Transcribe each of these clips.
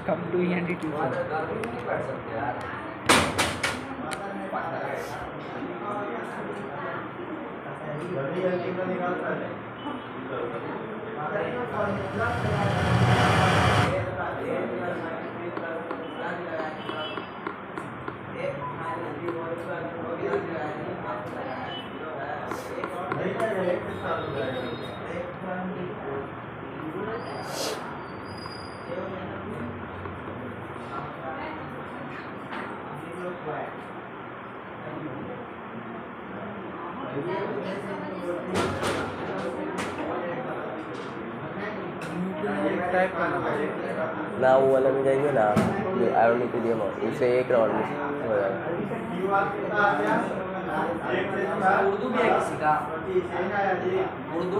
Come to and tuition. ना वो वाला में जाएंगे ना, जो आयोनिक उससे एक राउंड में हो जाएगा। उर्दू भी है किसी का? उर्दू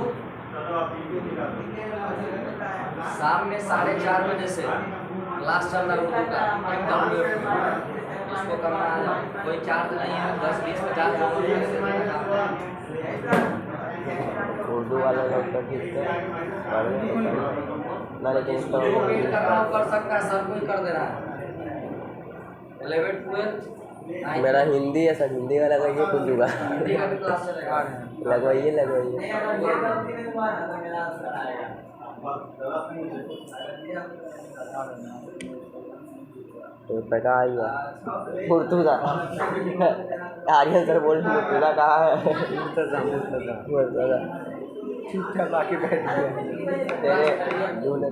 शाम में 4:30 बजे से क्लास चल रहा है उर्दू का, एकदम उसको करना आ जाओ। कोई चार्ज नहीं है, 10, 20, 50 उर्दू वाला डॉक्टर ना, लेकिन उसका कर सकता है, सर कोई कर दे रहा है। 11, 12 मेरा हिंदी है सर, हिंदी वाला का ये कुछ जुगा हिंदी का भी क्लास चलेगा। लगवाइए। तो पता ही है उर्दू का आर्यन सर बोल पूरा कहा है ठीक है, बाकी बैठ गया तेरे ढूंढे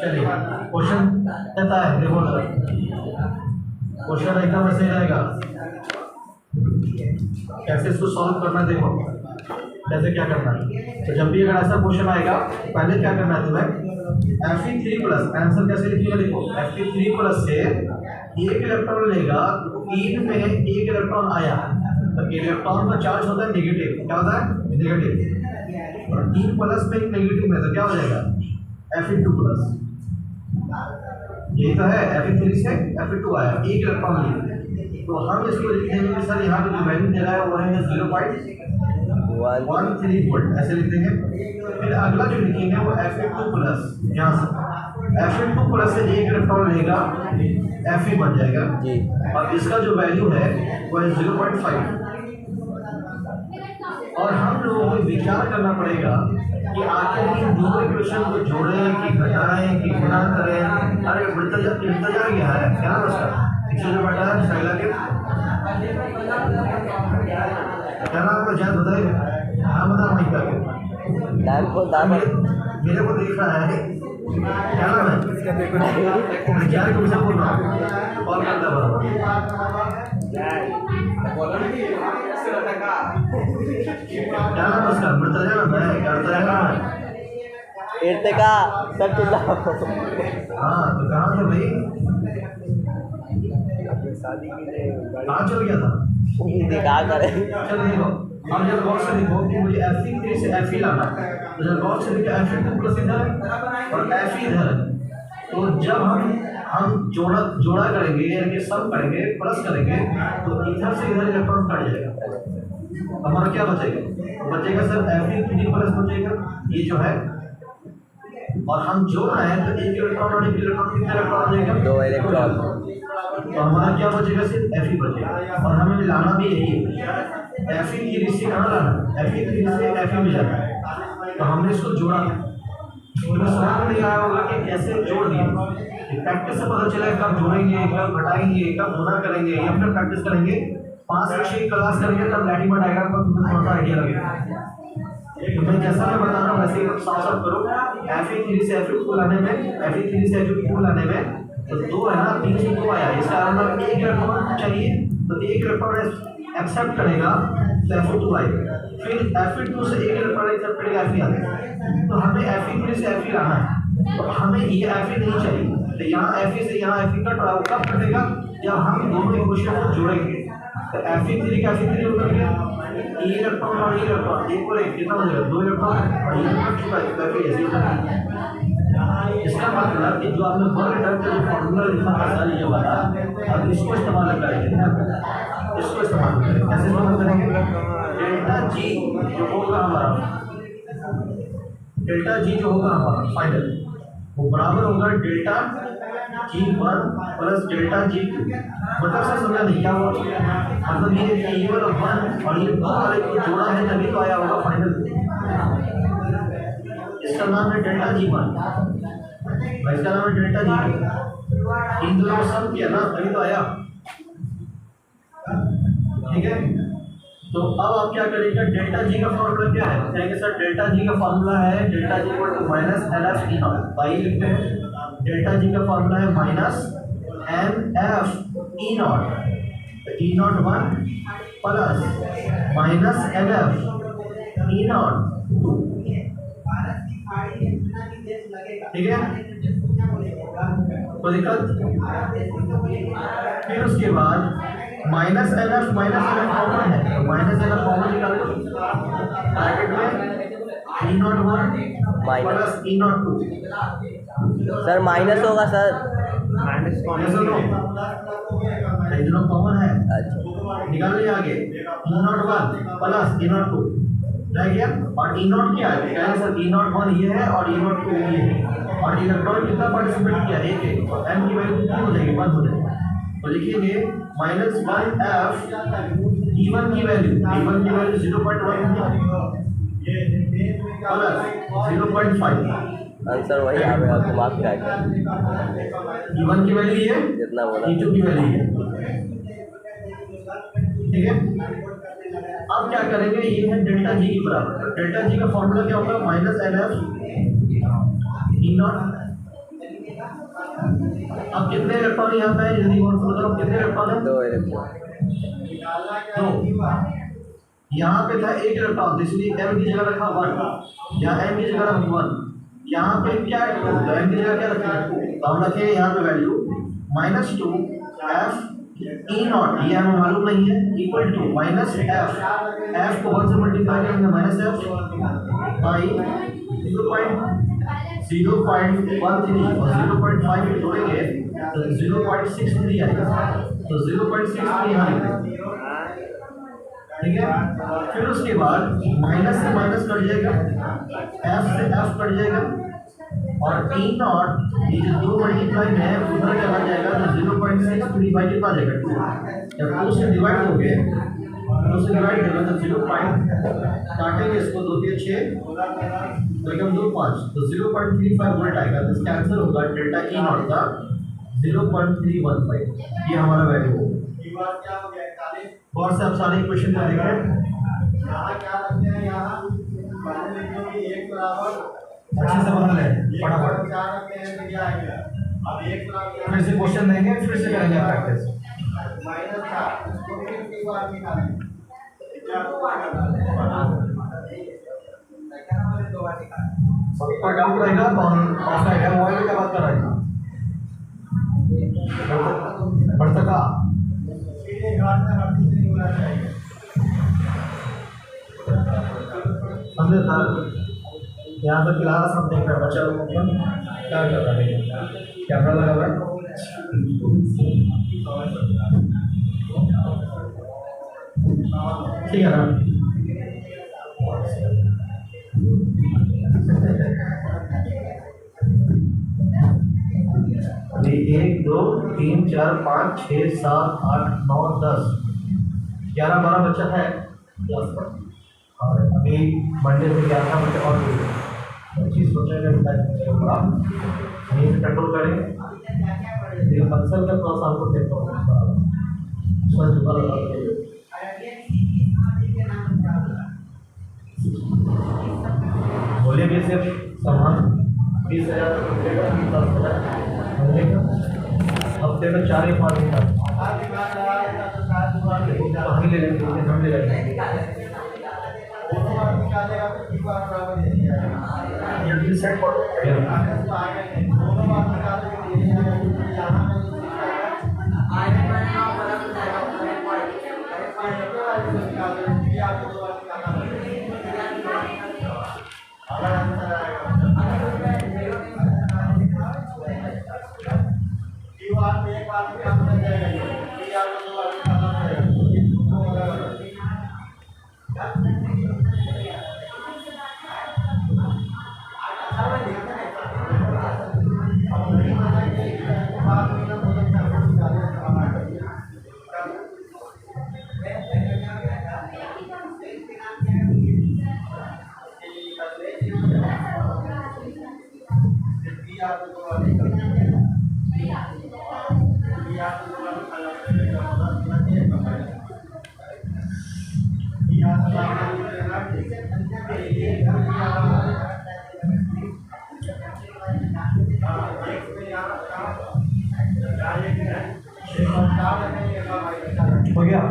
चलिए क्वेश्चन देता है, देखो क्वेश्चन एकदम ऐसे रहेगा। कैसे इसको सॉल्व करना है, देखो कैसे क्या करना है। तो जब भी अगर ऐसा क्वेश्चन आएगा, पहले क्या करना है तुम्हें, Fe3 प्लस आंसर कैसे लिखिएगा, देखो Fe3 प्लस से एक इलेक्ट्रॉन लेगा, 3 में एक इलेक्ट्रॉन आया तो इलेक्ट्रॉन का चार्ज होता है नेगेटिव, क्या होता है नेगेटिव, और 3 प्लस में एक नेगेटिव में तो क्या हो जाएगा Fe2 प्लस। यही तो है, Fe3 से Fe2 आया, एक इलेक्ट्रॉन लिया, तो हम इसको लिख देंगे सर यहाँ पे जो वैल्यू दे रहा है वो है 0.13 वोल्ट, ऐसे लिख देंगे। फिर अगला जो लिखेंगे वो Fe2 प्लस, यहाँ से Fe2 प्लस से एक इलेक्ट्रॉन लेगा, Fe बन जाएगा जी, और इसका जो वैल्यू है वो है 0.5। और हम लोगों को विचार करना पड़ेगा कि आखिर इन दो इक्वेशन को जोड़ें कि घटाएं कि गुणा करें। अरे इंतजार क्या है, क्या नाम उसका पीछे जो बैठा है शैला के, क्या नाम है जान बताइए, हाँ बता नहीं क्या मेरे को देख रहा है, क्या नाम है विचार को मुझे बोल रहा हूँ, कॉल करता बड़ा क्या नाम उसका, मृतजा नाम है, क्या नाम है इर्तिका सब चिल्लाओ। हाँ तो कहाँ थे भाई, कहाँ चल गया था, दिखा करे। चलो देखो अब जब गौर से देखो कि मुझे Fe3 से Fe लाना है, तो जब गौर से देखो Fe2 प्लस इधर और Fe इधर, तो जब हम जोड़ा करेंगे यानी सम करेंगे प्लस करेंगे तो इधर से इधर इलेक्ट्रॉन कट जाएगा, हमारा क्या बचेगा, बचेगा सर Fe3 प्लस बचेगा ये जो है, और हम जोड़ रहे हैं तो एक इलेक्ट्रॉन और एक इलेक्ट्रॉन कितने इलेक्ट्रॉन बचेगा, 2 इलेक्ट्रॉन, तो हमारा क्या बचेगा सिर्फ Fe बचेगा। और हमें लाना भी यही है, Fe3 से कहाँ लाना, Fe3 से Fe में जाना है, तो हमने इसको जोड़ा था। तो सवाल नहीं आया होगा कि कैसे जोड़ दिया, प्रैक्टिस से पता चला कब जोड़ेंगे, कब घटाएंगे, कब गुणा करेंगे, या फिर प्रैक्टिस करेंगे 5 से 6 क्लास करेंगे तब लैटिमा डायग्राम पर तुम्हें थोड़ा सा आइडिया लगेगा। तो मैं जैसा मैं बता रहा हूँ वैसे ही साफ साफ करो। Fe3 से Fe2 लाने में, Fe3 से Fe2 लाने में तो 2 है ना, 3 से 2 आया, इसका मतलब एक इलेक्ट्रॉन चाहिए तो एक इलेक्ट्रॉन एक्सेप्ट करेगा तो Fe2 आएगा, फिर Fe2 से एक इलेक्ट्रॉन एक्सेप्ट करेगा Fe आएगा, तो हमें Fe3 से Fe लाना है, तो हमें ये Fe नहीं चाहिए, तो यहाँ Fe से यहाँ Fe कट रहा है, कब कटेगा जब हम दोनों इक्वेशन को जोड़ेंगे, तो Fe3 का Fe3 उतर गया, E इलेक्ट्रॉन और E इलेक्ट्रॉन एक और एक कितना हो जाएगा 2 इलेक्ट्रॉन और ये इलेक्ट्रॉन चुका है तो ऐसे ही करना। इसका मतलब कि जो आपने वर्क डन का जो फॉर्मूला लिखा था सर ये वाला, अब इसको इस्तेमाल करेंगे, इसको इस्तेमाल करेंगे। कैसे इस्तेमाल करेंगे? डेल्टा जी जो होगा हमारा, डेल्टा जी जो होगा हमारा फाइनल वो बराबर होगा delta G1 plus delta G2। मतलब सर समझा नहीं क्या हुआ? मतलब ये E1 और 1 और ये 2 वाले को जोड़ा है तभी तो आया होगा फाइनल। इसका नाम है डेल्टा G1, इसका नाम है डेल्टा G2। इन दोनों को सम किया ना तभी तो आया, ठीक है। तो अब आप क्या करेंगे? डेल्टा जी का फॉर्मूला क्या है? कहेंगे सर डेल्टा जी का फॉर्मूला है delta G equal to minus N F E naught, by लिखते हैं। डेल्टा जी का फॉर्मूला है minus N F E naught, E naught 1 plus minus N F E naught, ठीक है। कोई दिक्कत? फिर उसके बाद माइनस एन एफ कॉमन है तो माइनस एन एफ कॉमन निकाल दो, ब्रैकेट में e naught 1 plus e naught 2। Sir minus होगा सर, माइनस दोनों कॉमन है, अच्छा निकाल लिया आगे। E naught 1 plus e naught 2 रह गया, और ई नॉट क्या है? कहें सर ई नॉट 1 ये है और ई नॉट 2 ये है, और इलेक्ट्रॉन कितना पार्टिसिपेट किया? एक है, और एम की वैल्यू कितनी हो जाएगी? 1 हो जाएगी। तो लिखेंगे माइनस 1 एफ E1 की वैल्यू 0.1 प्लस 0.5, आंसर वही आ गया, घुमा फिरा के E1 की वैल्यू ये, जितना बोला E2 की वैल्यू ये, ठीक है। अब क्या करेंगे? ये है डेल्टा जी के बराबर, तो डेल्टा जी का फॉर्मूला क्या होगा? Minus N F E naught. अब कितने इलेक्ट्रॉन यहाँ पे है? जल्दी बताओ कितने इलेक्ट्रॉन है? 2 इलेक्ट्रॉन, 2। यहाँ पे था 1 इलेक्ट्रॉन, इसलिए m की जगह रखा 1, यहाँ m की जगह रखा 1, यहाँ पे क्या है 2, तो m की जगह क्या रखें 2, तो हम रखें यहाँ पे वैल्यू -2 f ई नॉट, ये हमें मालूम नहीं है, इक्वल टू माइनस एफ को 1 से मल्टीप्लाई करेंगे माइनस एफ बाई 0.013 और 0.5 जोड़ेंगे तो 0.63 आएगा, तो 0.63 यहाँ लिखेंगे, ठीक है। फिर उसके बाद माइनस से माइनस कट जाएगा, एफ से एफ कट जाएगा, और ई नॉट ये जो 2 मल्टीप्लाई में है उधर चला जाएगा तो 0.6 बाई कितना जाएगा 2, जब 2 से डिवाइड हो गए 2 से डिवाइड होगा तो 0. काटेंगे इसको 2 के 6 तो एकदम 2 5 तो 0.35 वोल्ट आएगा, तो इसका आंसर होगा डेल्टा ई नॉट का 0.315, ये हमारा वैल्यू होगा। और से आप सारे इक्वेशन को देखें, अच्छे से बना लें फटाफट, फिर से क्वेश्चन देंगे फिर से करेंगे प्रैक्टिस। सबका डाउट रहेगा कौन ऑफलाइन है, मोबाइल में क्या बात कर रहा है पढ़ सका? समझे सर? यहाँ पर क्लास हम देख रहे हैं, बच्चा लोग क्या कर रहा है, कैमरा लगा हुआ है, ठीक है ना? अभी 1 2 3 4 5 6 7 8 9 10 11 12 बच्चा है क्लास पर, और अभी मंडे से 11 बच्चे और 25 बच्चे यहीं से कंट्रोल करें। लेकिन कंसल का थोड़ा सा आपको देखता हूँ, बोले भी सिर्फ सामान 20,000 हफ्ते में 4 या 5 दिन हम ले लेंगे, हम ले लेंगे सेट हो गया।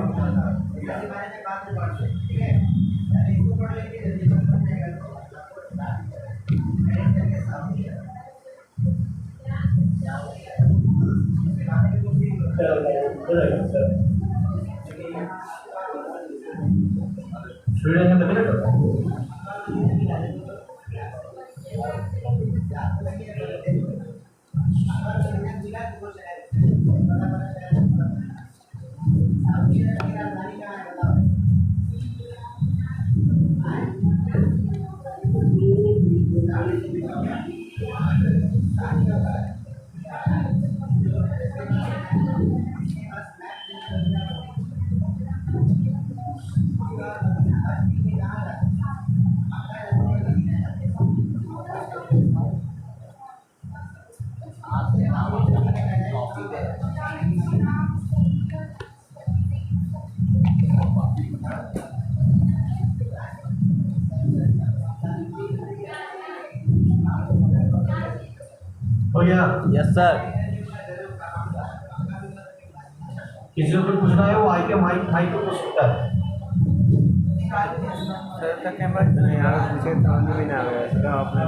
हो गया। Yes sir. किसी को पूछना है वो आई के माइक माइक को पूछ सकता है। सर का कैमरा नहीं आ रहा, पीछे समझ में नहीं आ रहा है आपने।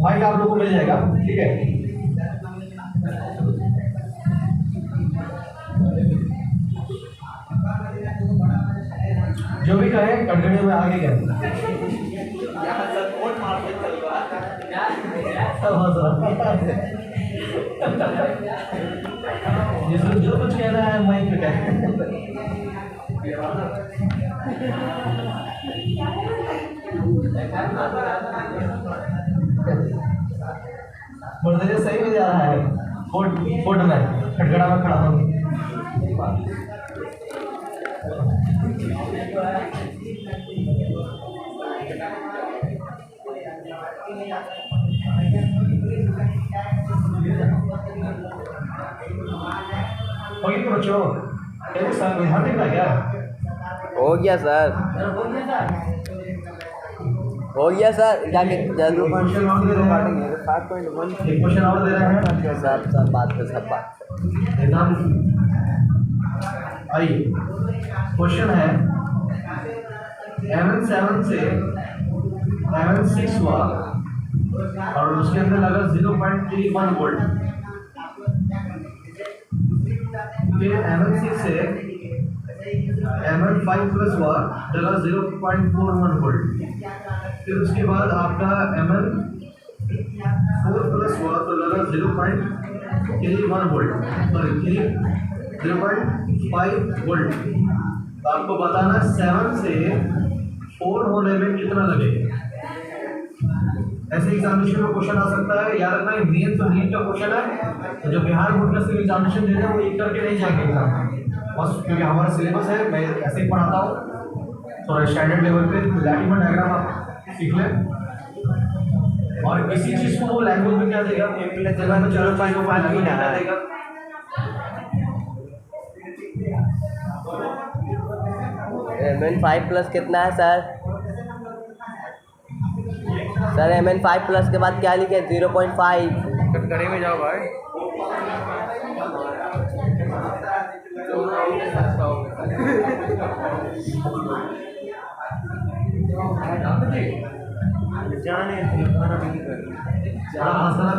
माइक आप लोग को मिल जाएगा, ठीक है। जो भी कहे कंटिन्यू में आगे करें। जिसको जो कुछ कहना है माइक पे कहें। सही में जा रहा है। फोर्ट में खटखड़ा में खड़ा हो। बच्चों ध्यान देना क्या? हो गया सर, हो गया सर। जाके जल्दी क्वेश्चन और दे रहे हैं। 5.1 एक क्वेश्चन और दे रहे हैं। सब बात पे सब बात। एकदम आइए। क्वेश्चन है MN7 से MN6 हुआ और उसके अंदर लगा 0.31 वोल्ट। फिर MN6 से MN5 प्लस हुआ, लगा 0.41 वोल्ट। फिर उसके बाद आपका MN4 प्लस हुआ तो लगा 0.31 वोल्ट, सॉरी 0.5 वोल्ट। तो आपको बताना 7 से 4 होने में कितना लगेगा। ऐसे एग्जामिनेशन में क्वेश्चन आ सकता है, याद रखना मेन तो नीट का क्वेश्चन है। तो जो बिहार बोर्ड का सिविल एग्जामिनेशन दे रहे हैं वो एक करके नहीं जाएंगे एग्जाम बस, क्योंकि हमारा सिलेबस है। मैं ऐसे ही पढ़ाता हूँ, थोड़ा स्टैंडर्ड लेवल पे लैटिन डायग्राम आप सीख लें। और इसी चीज़ को वो लैंग्वेज में क्या देगा, जगह में 0.5 भी ना देगा। MN5 प्लस कितना है सर? सर MN5 प्लस के बाद क्या लिखे? 0.5। कटघरे में जाओ भाई। जाने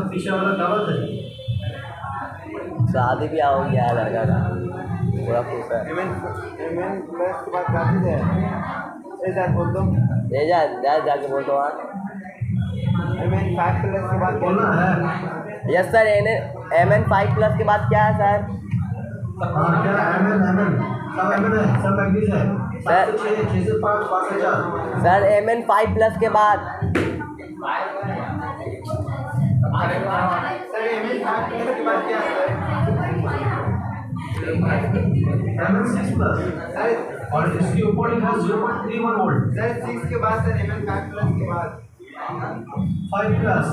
पीछे वाला दावत है। शादी भी हो गया लड़का का, पूरा खुश है। MN प्लस के बाद काफी है। बोल दो जाके बोल दो। MN5 प्लस के बाद बोलना है। Yes sir. MN5 प्लस के बाद क्या है सर? क्या MN सब MN है, सब मैग्नीज है। सर 6 से 5 से 4। सर MN5 प्लस के बाद MN6 प्लस और इसके ऊपर लिखा 0.31 वोल्ट। सर 6 के बाद सर MN5 प्लस के बाद 5 प्लस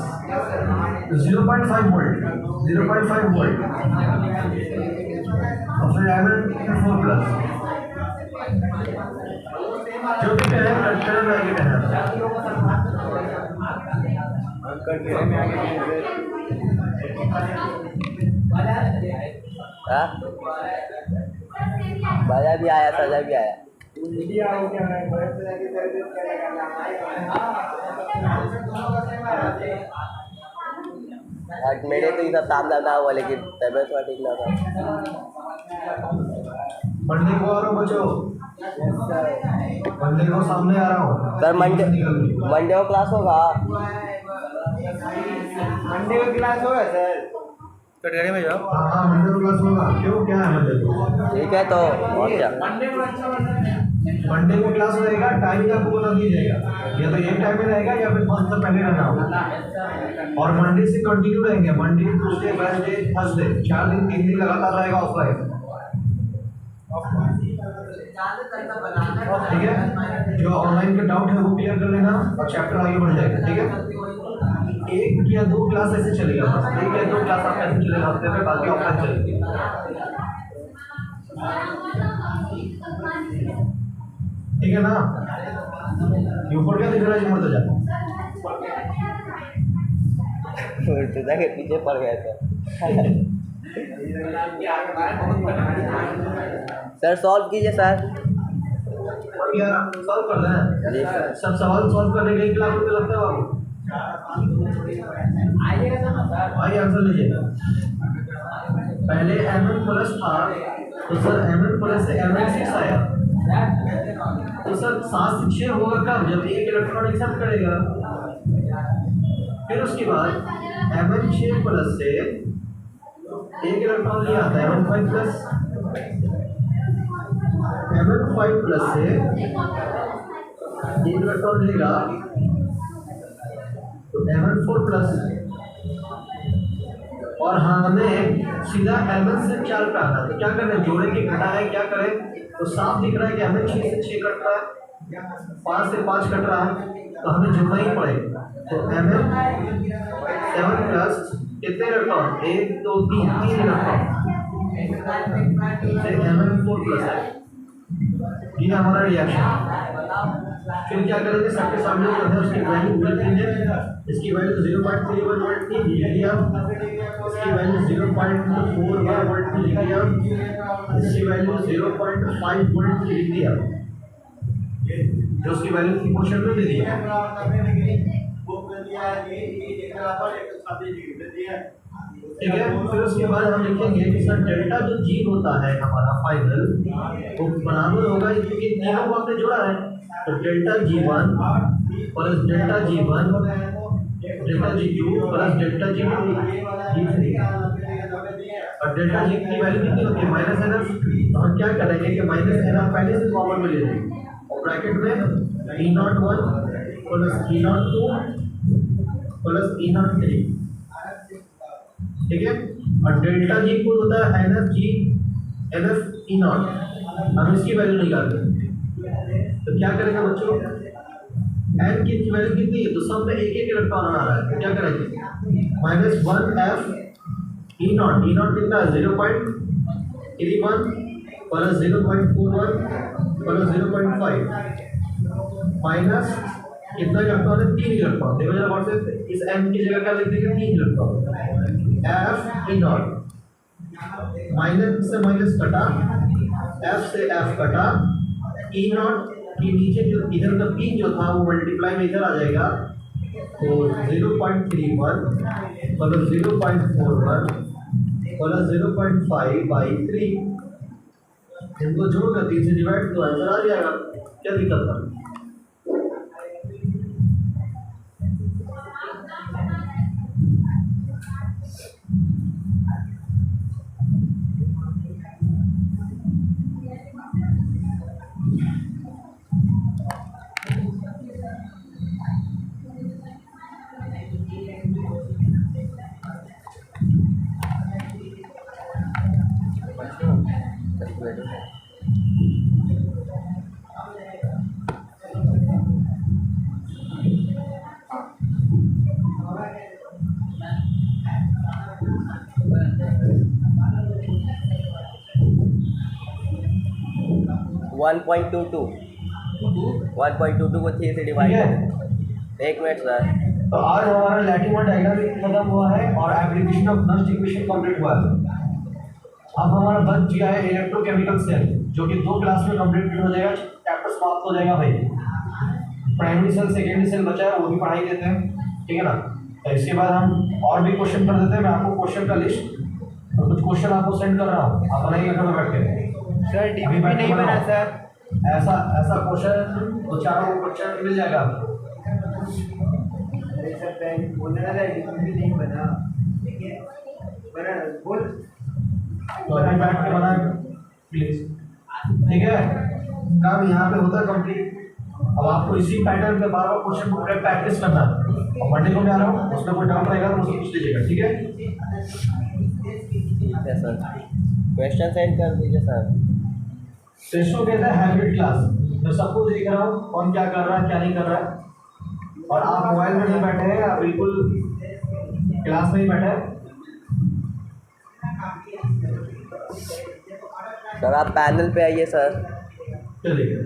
0.5 वोल्ट 0.5 वोल्ट और फिर एमएन 4 प्लस जो भी कहे कंट्रोल में आगे कहना हाँ बाजा भी आया सजा भी आया इंडिया हो गया है बड़े से जाके सर्विस करना आज मेरे तो इधर काम धंधा हुआ लेकिन तबीयत थोड़ा ठीक ना था। मंडे को आ रहा हूँ बच्चों मंडे को सामने आ रहा हूँ सर मंडे को क्लास होगा मंडे को क्लास होगा सर कटघरे में जाओ। हाँ मंडे को क्लास होगा क्यों क्या है मंडे को ठीक है तो और क्या मंडे को क्लास रहेगा टाइम आपको बता दिया जाएगा या तो ये टाइम में रहेगा या फिर 5 से पहले रहना होगा और मंडे से कंटिन्यू रहेंगे मंडे ट्यूसडे वेडनेसडे थर्सडे 4 दिन 3 दिन लगातार रहेगा ऑफलाइन ठीक है जो ऑनलाइन का डाउट है वो क्लियर कर लेना और चैप्टर आगे बढ़ जाएगा ठीक है 1 या 2 क्लास ऐसे चलेगा बस 1 या 2 क्लास आपका ऐसे चलेगा हफ्ते में बाकी ऑफलाइन चलेगी ठीक है ना ये ऊपर क्या दिख रहा है मत जा तुझा के पीछे पड़ गया था सर सॉल्व कीजिए सर और क्या सॉल्व कर रहे हैं सब सवाल सॉल्व करने के 1 लाख रुपये लगता है बाबू आइए आंसर लीजिए पहले mn प्लस था तो सर mn प्लस से mn 6 आया तो सर 7 से 6 होगा कब जब एक इलेक्ट्रॉन एक्सेप्ट करेगा फिर उसके बाद mn 6 प्लस से एक इलेक्ट्रॉन लिया आता है mn 5 प्लस mn 5 प्लस से एक इलेक्ट्रॉन लेगा तो mn 4 प्लस और हमें सीधा mn से 4 पे आना तो क्या करें जोड़े के घटा है क्या करें तो साफ दिख रहा है कि mn 6 से 6 कट रहा है 5 से 5 कट रहा है तो हमें जोड़ना ही पड़ेगा तो mn 7 प्लस कितने इलेक्ट्रॉन 1 2 3 इलेक्ट्रॉन mn 4 प्लस है ये हमारा रिएक्शन फिर क्या करेंगे सबके सामने करते हैं उसकी वैल्यू उधर लीजिए इसकी वैल्यू 0.31 वोल्ट थी लिख लिया इसकी वैल्यू 0.41 वोल्ट थी लिख लिया इसकी वैल्यू 0.5 वोल्ट थी लिख दिया जो उसकी वैल्यू थी क्वेश्चन में दे दिया ठीक है फिर उसके बाद हम लिखेंगे कि सर डेल्टा जो जी होता है हमारा फाइनल वो बराबर होगा क्योंकि तीनों को आपने जोड़ा है तो delta G1 plus delta G1 delta G2 plus delta G3 और डेल्टा G की वैल्यू कितनी होती है -NF तो हम क्या करेंगे कि -NF पहले से फॉर्मूला में ले लेंगे और ब्रैकेट में E01 plus E02 plus E03 ठीक है और डेल्टा G को होता है NF E0 हम इसकी वैल्यू निकालते हैं तो क्या करेंगे बच्चों n की वैल्यू कितनी है तो सब में एक एक इलेक्ट्रॉन आ रहा है तो क्या करेंगे -1f E0 कितना है 0.31 प्लस 0.41 प्लस 0.5 माइनस कितना इलेक्ट्रॉन है 3 इलेक्ट्रॉन देखो जरा गौर से इस n की जगह क्या लिख देंगे 3 इलेक्ट्रॉन f E0 माइनस से माइनस कटा f से f कटा E0 के नीचे जो इधर का p जो था वो मल्टीप्लाई में इधर आ जाएगा तो 0.31 प्लस 0.41 प्लस 0.5/3 इनको जोड़कर 3 से डिवाइड तो आंसर आ जाएगा क्या दिक्कत था 1.22 को 3 से डिवाइड करें। 1 मिनट सर। तो आज हमारा लैटिमर डायग्राम खत्म हुआ है और application of Nernst equation complete हुआ है। अब हमारा बच गया है इलेक्ट्रोकेमिकल सेल, जो कि 2 क्लास में कंप्लीट हो जाएगा, चैप्टर समाप्त हो जाएगा भाई। प्राइमरी सेल सेकेंडरी सेल बचा है, वो भी पढ़ाई देते हैं, ठीक है ना। तो इसके बाद हम और भी क्वेश्चन कर देते हैं। मैं आपको क्वेश्चन का लिस्ट और कुछ क्वेश्चन आपको सेंड कर रहा हूँ, आप बनाइए घर में बैठ के। सर डीपीपी नहीं बना सर। ऐसा क्वेश्चन तो चारों क्वेश्चन मिल जाएगा आपको। अरे सर बैंक बोलने वाला है डीपीपी नहीं बना, ठीक है बना बोल। तो अभी बैठ के बनाए प्लीज, ठीक है। काम यहाँ पे होता है कंप्लीट। अब आपको इसी पैटर्न पे बार बार क्वेश्चन को प्रैक्टिस करना है। और मंडे को मैं आ रहा हूँ, उसमें कोई डाउट रहेगा तो मुझसे पूछ लीजिएगा, ठीक है। ठीक है सर, क्वेश्चन सेंड कर दीजिए सर। तो इसको कहते हैं हाइब्रिड क्लास। मैं सबको देख रहा हूँ कौन क्या कर रहा है क्या नहीं कर रहा है, और आप मोबाइल में नहीं बैठे हैं, आप बिल्कुल क्लास में ही बैठे हैं। सर आप पैनल पे आइए सर। चलिए,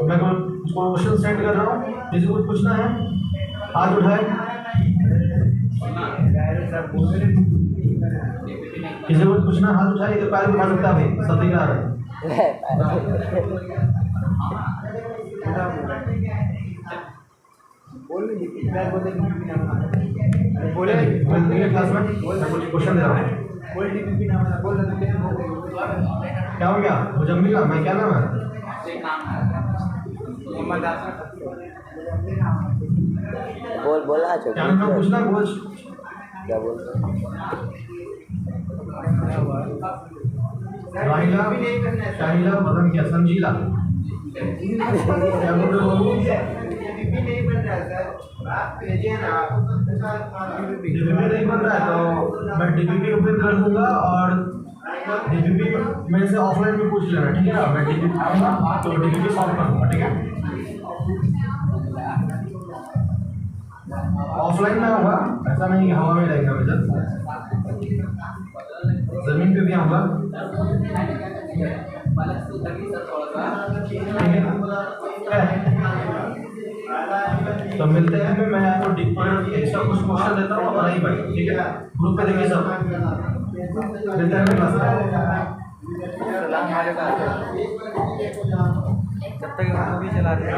मैं क्वेश्चन सेंड कर रहा हूँ, किसी को पूछना है हाथ उठाए। किसी को पूछना हाथ उठाए, तो पैर उठा सकता है भाई, सब दिख रहा है। बोले क्लास में कुछ क्वेश्चन दे रहा हूँ। बोल डीपीपी नाम है, बोल क्या हो गया मुजम्मिल का, मैं क्या नाम है बोला क्या नाम है, पूछना बोल। क्या बोल राहिला शाहिला मदन क्या समझीला क्या बोल रहे हो? डीपीपी नहीं बन रहा सर, आप भेजिए ना। डीपीपी नहीं बन रहा है तो मैं डीपीपी ओपन कर दूंगा और डीपीपी मेरे से ऑफलाइन में पूछ लेना, ठीक है ना। मैं डीपीपी आऊँगा तो डीपीपी सॉल्व कर दूंगा, ठीक है। ऑफलाइन में आऊँगा, ऐसा नहीं कि हवा में रहेगा मुझे, जमीन पे भी आऊँगा, तो मिलते हैं। मैं आपको डीपर ऐसा कुछ क्वेश्चन देता हूँ, नहीं भाई, ठीक है। ग्रुप पे देखिए सब, मिलते हैं क्लास में। जब तक भी चला रहे हैं।